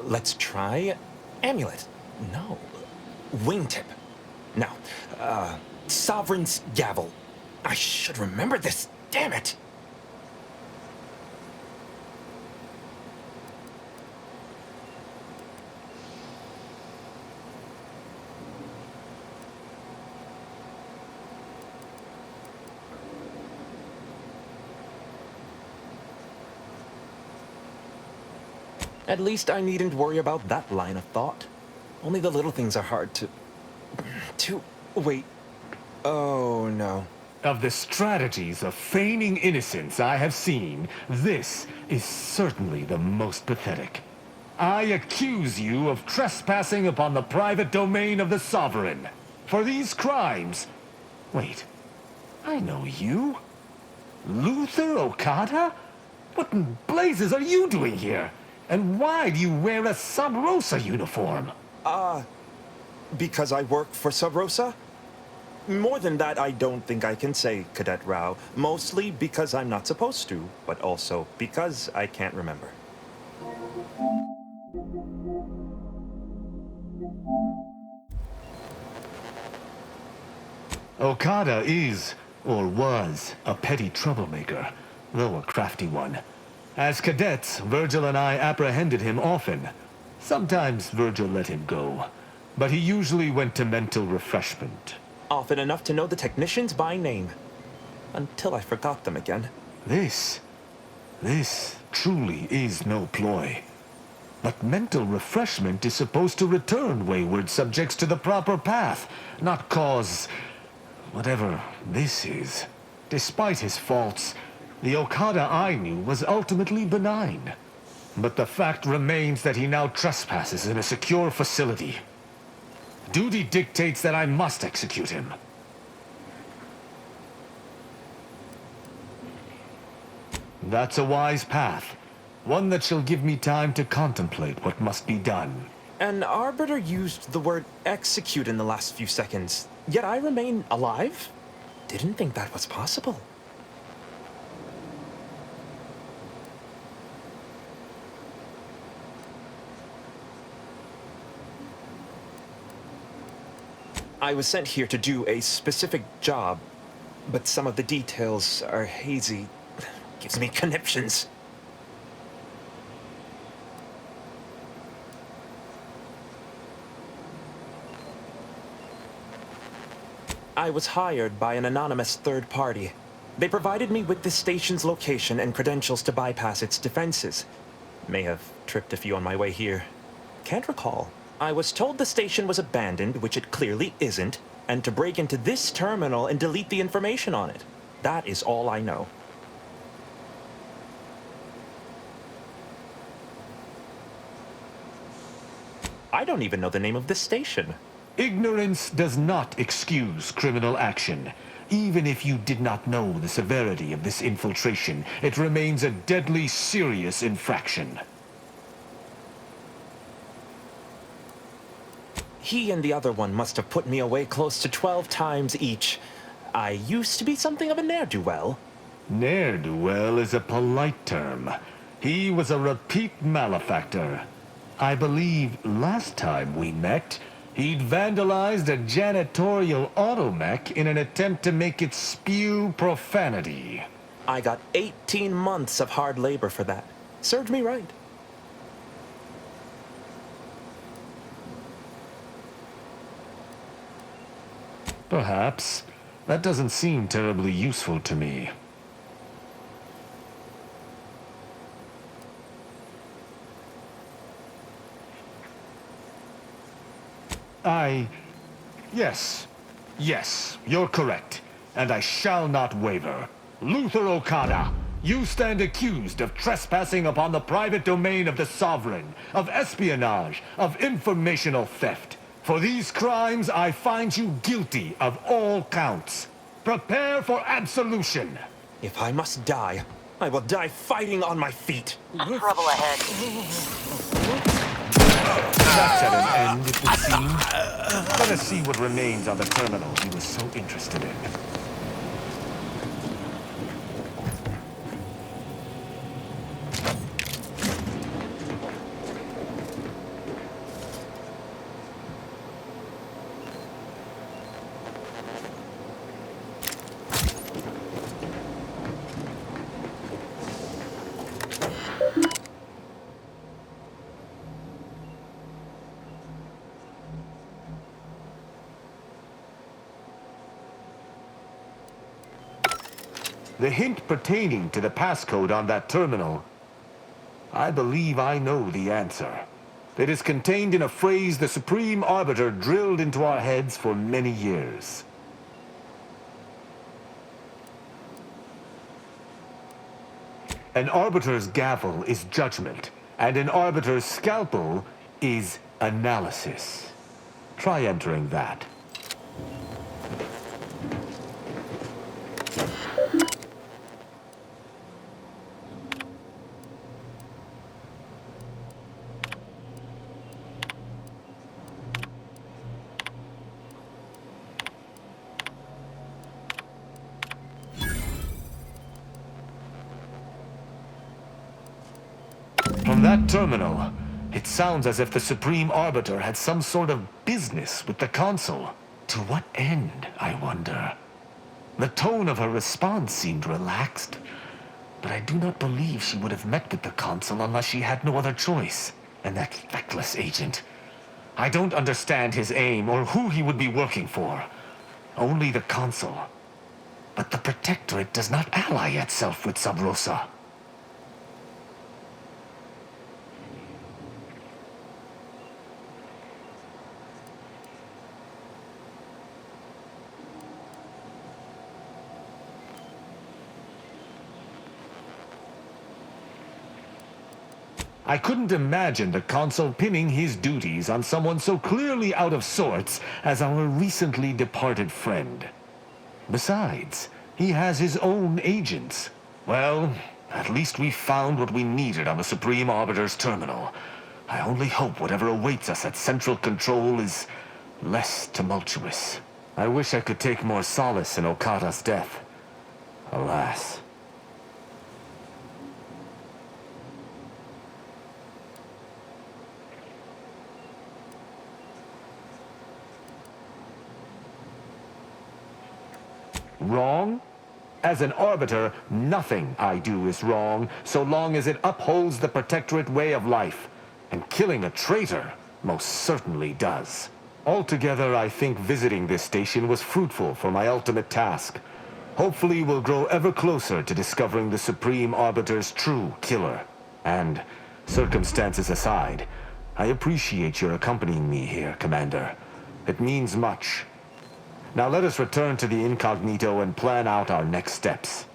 let's try amulet. No, wingtip. No, sovereign's gavel. I should remember this, damn it! At least I needn't worry about that line of thought. Only the little things are hard to... Wait. Oh, no. Of the strategies of feigning innocence I have seen, this is certainly the most pathetic. I accuse you of trespassing upon the private domain of the Sovereign. For these crimes... Wait, I know you. Luther Okada? What in blazes are you doing here? And why do you wear a Sub Rosa uniform? Because I work for Sub Rosa? More than that, I don't think I can say, Cadet Rao. Mostly because I'm not supposed to, but also because I can't remember. Okada is, or was, a petty troublemaker, though a crafty one. As cadets, Virgil and I apprehended him often. Sometimes Virgil let him go, but he usually went to mental refreshment. Often enough to know the technicians by name. Until I forgot them again. This truly is no ploy. But mental refreshment is supposed to return wayward subjects to the proper path, not cause... whatever this is. Despite his faults, the Okada I knew was ultimately benign. But the fact remains that he now trespasses in a secure facility. Duty dictates that I must execute him. That's a wise path. One that shall give me time to contemplate what must be done. An arbiter used the word execute in the last few seconds, yet I remain alive? Didn't think that was possible. I was sent here to do a specific job, but some of the details are hazy. Gives me conniptions. I was hired by an anonymous third party. They provided me with the station's location and credentials to bypass its defenses. May have tripped a few on my way here. Can't recall. I was told the station was abandoned, which it clearly isn't, and to break into this terminal and delete the information on it. That is all I know. I don't even know the name of this station. Ignorance does not excuse criminal action. Even if you did not know the severity of this infiltration, it remains a deadly serious infraction. He and the other one must have put me away close to 12 times each. I used to be something of a ne'er-do-well. Ne'er-do-well is a polite term. He was a repeat malefactor. I believe last time we met, he'd vandalized a janitorial automech in an attempt to make it spew profanity. I got 18 months of hard labor for that. Served me right. Perhaps. That doesn't seem terribly useful to me. Yes, you're correct. And I shall not waver. Luther Okada, you stand accused of trespassing upon the private domain of the Sovereign, of espionage, of informational theft. For these crimes, I find you guilty of all counts. Prepare for absolution. If I must die, I will die fighting on my feet. Trouble ahead. That's at an end, it would seem. Let us see what remains on the terminal he was so interested in. The hint pertaining to the passcode on that terminal. I believe I know the answer. It is contained in a phrase the Supreme Arbiter drilled into our heads for many years. An Arbiter's gavel is judgment, and an Arbiter's scalpel is analysis. Try entering that. From that terminal, it sounds as if the Supreme Arbiter had some sort of business with the Consul. To what end, I wonder? The tone of her response seemed relaxed, but I do not believe she would have met with the Consul unless she had no other choice. And that feckless agent. I don't understand his aim or who he would be working for. Only the Consul. But the Protectorate does not ally itself with Sub Rosa. I couldn't imagine the Consul pinning his duties on someone so clearly out of sorts as our recently departed friend. Besides, he has his own agents. Well, at least we found what we needed on the Supreme Arbiter's terminal. I only hope whatever awaits us at Central Control is less tumultuous. I wish I could take more solace in Okada's death. Alas. Wrong? As an Arbiter, nothing I do is wrong, so long as it upholds the Protectorate way of life. And killing a traitor most certainly does. Altogether, I think visiting this station was fruitful for my ultimate task. Hopefully we'll grow ever closer to discovering the Supreme Arbiter's true killer. And, circumstances aside, I appreciate your accompanying me here, Commander. It means much. Now let us return to the incognito and plan out our next steps.